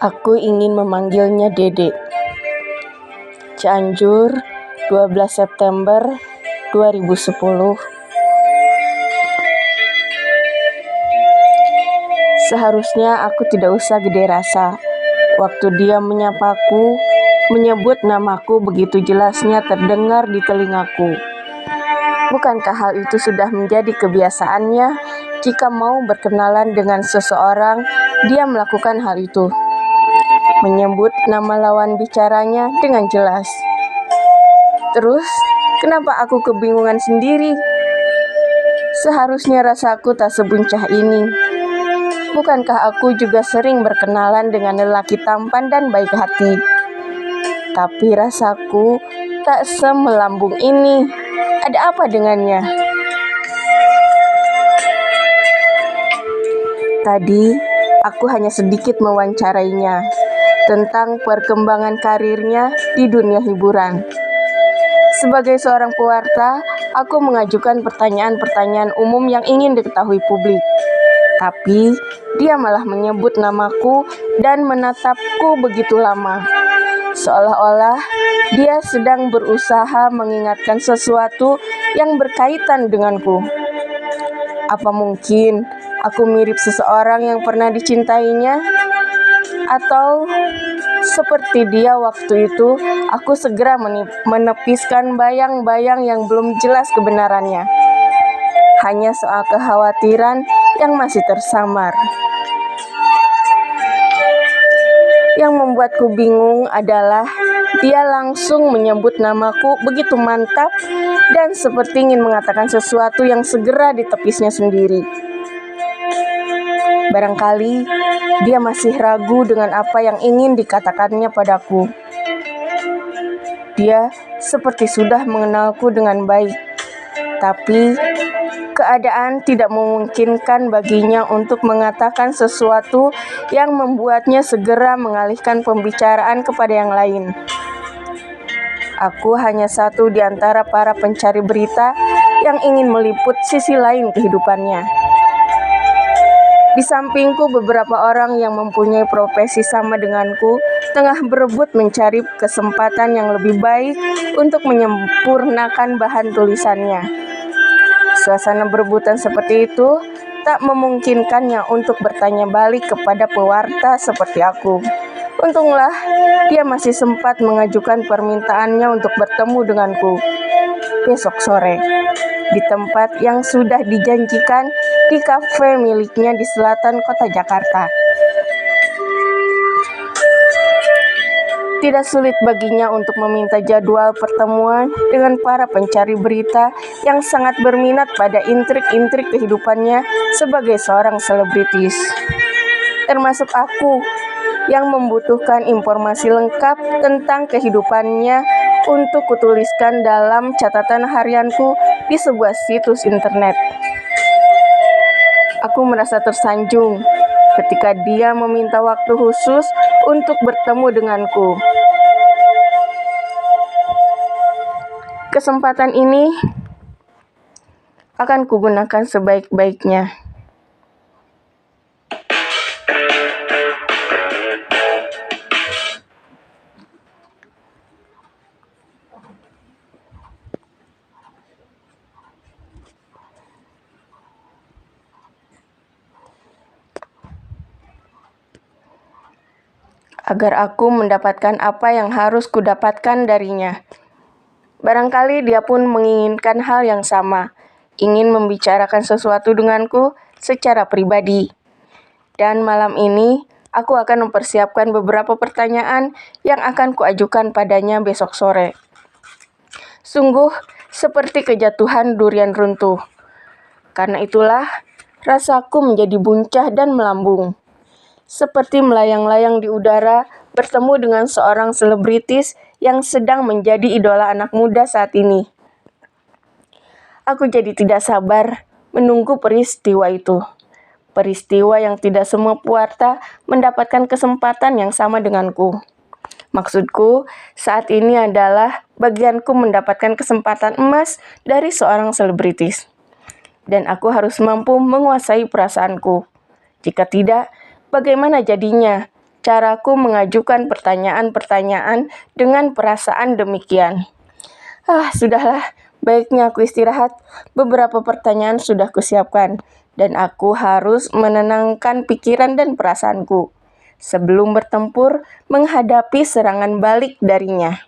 Aku ingin memanggilnya Dede. Cianjur, 12 September 2010. Seharusnya aku tidak usah gede rasa. Waktu dia menyapaku, menyebut namaku begitu jelasnya terdengar di telingaku. Bukankah hal itu sudah menjadi kebiasaannya jika mau berkenalan dengan seseorang, dia melakukan hal itu? Menyebut nama lawan bicaranya dengan jelas. Terus, kenapa aku kebingungan sendiri? Seharusnya rasaku tak sebuncah ini. Bukankah aku juga sering berkenalan dengan lelaki tampan dan baik hati? Tapi rasaku tak semelambung ini. Ada apa dengannya? Tadi, aku hanya sedikit mewawancarainya tentang perkembangan karirnya di dunia hiburan. Sebagai seorang pewarta, aku mengajukan pertanyaan-pertanyaan umum yang ingin diketahui publik. Tapi, dia malah menyebut namaku dan menatapku begitu lama. Seolah-olah dia sedang berusaha mengingatkan sesuatu yang berkaitan denganku. Apa mungkin aku mirip seseorang yang pernah dicintainya? Atau seperti dia waktu itu, aku segera menepiskan bayang-bayang yang belum jelas kebenarannya. Hanya soal kekhawatiran yang masih tersamar. Yang membuatku bingung adalah dia langsung menyebut namaku begitu mantap dan seperti ingin mengatakan sesuatu yang segera ditepisnya sendiri. Barangkali dia masih ragu dengan apa yang ingin dikatakannya padaku. Dia seperti sudah mengenalku dengan baik, tapi keadaan tidak memungkinkan baginya untuk mengatakan sesuatu yang membuatnya segera mengalihkan pembicaraan kepada yang lain. Aku hanya satu di antara para pencari berita yang ingin meliput sisi lain kehidupannya. Di sampingku beberapa orang yang mempunyai profesi sama denganku tengah berebut mencari kesempatan yang lebih baik untuk menyempurnakan bahan tulisannya. Suasana berebutan seperti itu tak memungkinkannya untuk bertanya balik kepada pewarta seperti aku. Untunglah dia masih sempat mengajukan permintaannya untuk bertemu denganku besok sore di tempat yang sudah dijanjikan di kafe miliknya di selatan kota Jakarta. Tidak sulit baginya untuk meminta jadwal pertemuan dengan para pencari berita yang sangat berminat pada intrik-intrik kehidupannya sebagai seorang selebritis. Termasuk aku yang membutuhkan informasi lengkap tentang kehidupannya untuk kutuliskan dalam catatan harianku di sebuah situs internet. Aku merasa tersanjung ketika dia meminta waktu khusus untuk bertemu denganku. Kesempatan ini akan kugunakan sebaik-baiknya. Agar aku mendapatkan apa yang harus kudapatkan darinya. Barangkali dia pun menginginkan hal yang sama, ingin membicarakan sesuatu denganku secara pribadi. Dan malam ini, aku akan mempersiapkan beberapa pertanyaan yang akan kuajukan padanya besok sore. Sungguh seperti kejatuhan durian runtuh. Karena itulah, rasaku menjadi buncah dan melambung. Seperti melayang-layang di udara bertemu dengan seorang selebritis yang sedang menjadi idola anak muda saat ini. Aku jadi tidak sabar menunggu peristiwa itu. Peristiwa yang tidak semua pewarta mendapatkan kesempatan yang sama denganku. Maksudku, saat ini adalah bagianku mendapatkan kesempatan emas dari seorang selebritis. Dan aku harus mampu menguasai perasaanku. Jika tidak, bagaimana jadinya caraku mengajukan pertanyaan-pertanyaan dengan perasaan demikian. Sudahlah, baiknya aku istirahat. Beberapa pertanyaan sudah kusiapkan, dan aku harus menenangkan pikiran dan perasaanku sebelum bertempur menghadapi serangan balik darinya.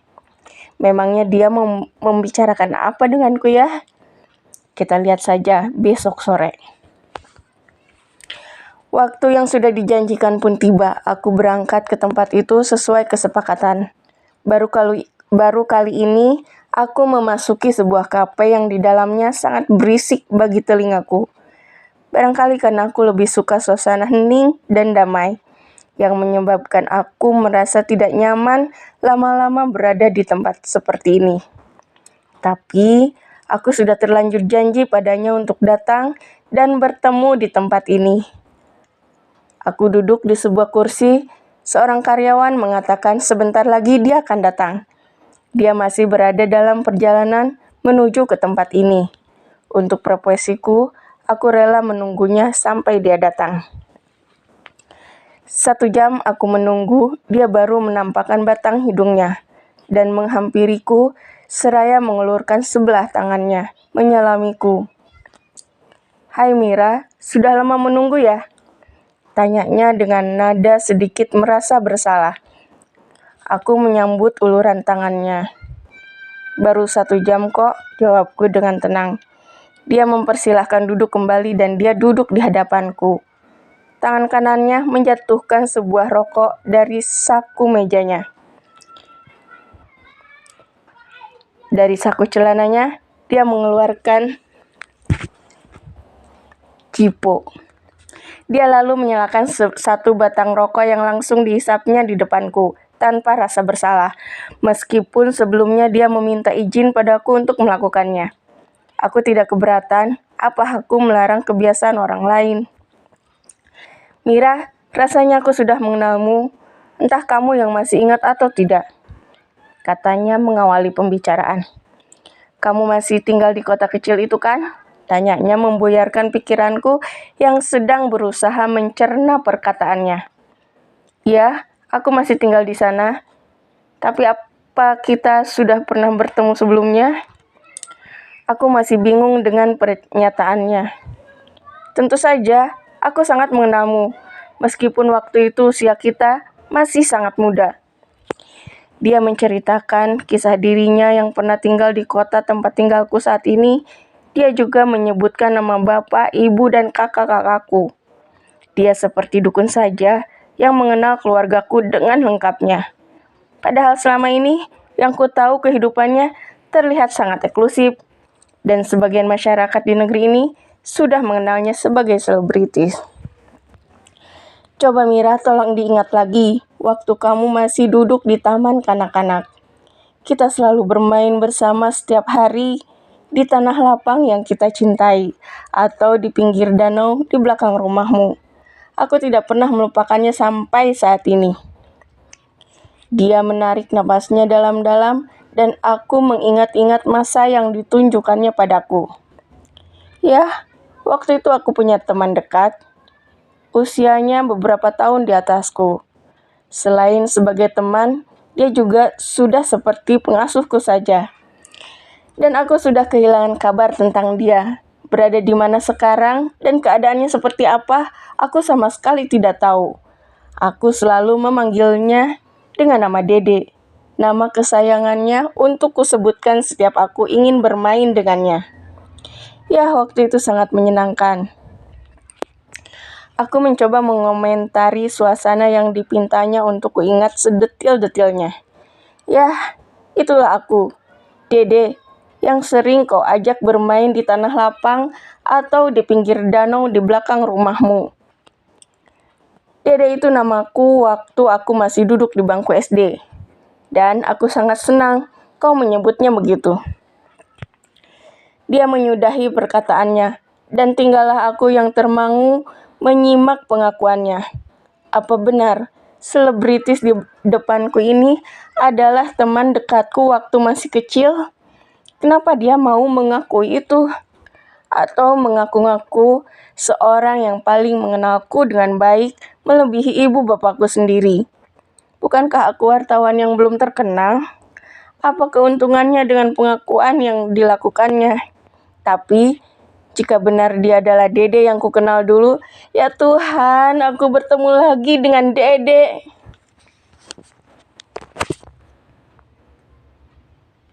Memangnya dia membicarakan apa denganku ya? Kita lihat saja besok sore. Waktu yang sudah dijanjikan pun tiba. Aku berangkat ke tempat itu sesuai kesepakatan. Baru kali ini aku memasuki sebuah kafe yang di dalamnya sangat berisik bagi telingaku. Barangkali karena aku lebih suka suasana hening dan damai, yang menyebabkan aku merasa tidak nyaman lama-lama berada di tempat seperti ini. Tapi aku sudah terlanjur janji padanya untuk datang dan bertemu di tempat ini. Aku duduk di sebuah kursi. Seorang karyawan mengatakan sebentar lagi dia akan datang. Dia masih berada dalam perjalanan menuju ke tempat ini. Untuk profesiku, aku rela menunggunya sampai dia datang. 1 jam aku menunggu, dia baru menampakkan batang hidungnya dan menghampiriku seraya mengulurkan sebelah tangannya, menyalamiku. "Hai Mira, sudah lama menunggu ya?" Tanyanya dengan nada sedikit merasa bersalah. Aku menyambut uluran tangannya. "Baru 1 jam kok," jawabku dengan tenang. Dia mempersilahkan duduk kembali dan dia duduk di hadapanku. Tangan kanannya menjatuhkan sebuah rokok dari saku mejanya. Dari saku celananya, dia mengeluarkan cipo. Dia lalu menyalakan satu batang rokok yang langsung dihisapnya di depanku, tanpa rasa bersalah, meskipun sebelumnya dia meminta izin padaku untuk melakukannya. Aku tidak keberatan, apa aku melarang kebiasaan orang lain? "Mira, rasanya aku sudah mengenalmu, entah kamu yang masih ingat atau tidak," katanya mengawali pembicaraan. "Kamu masih tinggal di kota kecil itu kan?" Tanyanya membuyarkan pikiranku yang sedang berusaha mencerna perkataannya. "Ya, aku masih tinggal di sana. Tapi apa kita sudah pernah bertemu sebelumnya?" Aku masih bingung dengan pernyataannya. "Tentu saja, aku sangat mengenalmu, meskipun waktu itu usia kita masih sangat muda." Dia menceritakan kisah dirinya yang pernah tinggal di kota tempat tinggalku saat ini. Dia juga menyebutkan nama bapak, ibu, dan kakak-kakakku. Dia seperti dukun saja yang mengenal keluargaku dengan lengkapnya. Padahal selama ini yang ku tahu kehidupannya terlihat sangat eksklusif, dan sebagian masyarakat di negeri ini sudah mengenalnya sebagai selebritis. "Coba Mira, tolong diingat lagi, waktu kamu masih duduk di taman kanak-kanak. Kita selalu bermain bersama setiap hari di tanah lapang yang kita cintai, atau di pinggir danau di belakang rumahmu. Aku tidak pernah melupakannya sampai saat ini." Dia menarik napasnya dalam-dalam, dan aku mengingat-ingat masa yang ditunjukkannya padaku. "Ya, waktu itu aku punya teman dekat. Usianya beberapa tahun di atasku. Selain sebagai teman, dia juga sudah seperti pengasuhku saja. Dan aku sudah kehilangan kabar tentang dia. Berada di mana sekarang dan keadaannya seperti apa, aku sama sekali tidak tahu. Aku selalu memanggilnya dengan nama Dede, nama kesayangannya untuk kusebutkan setiap aku ingin bermain dengannya. Ya, waktu itu sangat menyenangkan." Aku mencoba mengomentari suasana yang dipintanya untuk kuingat sedetil-detilnya. "Ya, itulah aku, Dede, yang sering kau ajak bermain di tanah lapang atau di pinggir danau di belakang rumahmu. Dede itu namaku waktu aku masih duduk di bangku SD. Dan aku sangat senang kau menyebutnya begitu." Dia menyudahi perkataannya, dan tinggallah aku yang termangu menyimak pengakuannya. Apa benar selebritis di depanku ini adalah teman dekatku waktu masih kecil? Kenapa dia mau mengakui itu? atau mengaku-ngaku seorang yang paling mengenalku dengan baik melebihi ibu bapakku sendiri. Bukankah aku wartawan yang belum terkenal? Apa keuntungannya dengan pengakuan yang dilakukannya? Tapi, jika benar dia adalah Dede yang kukenal dulu, ya Tuhan, aku bertemu lagi dengan Dede.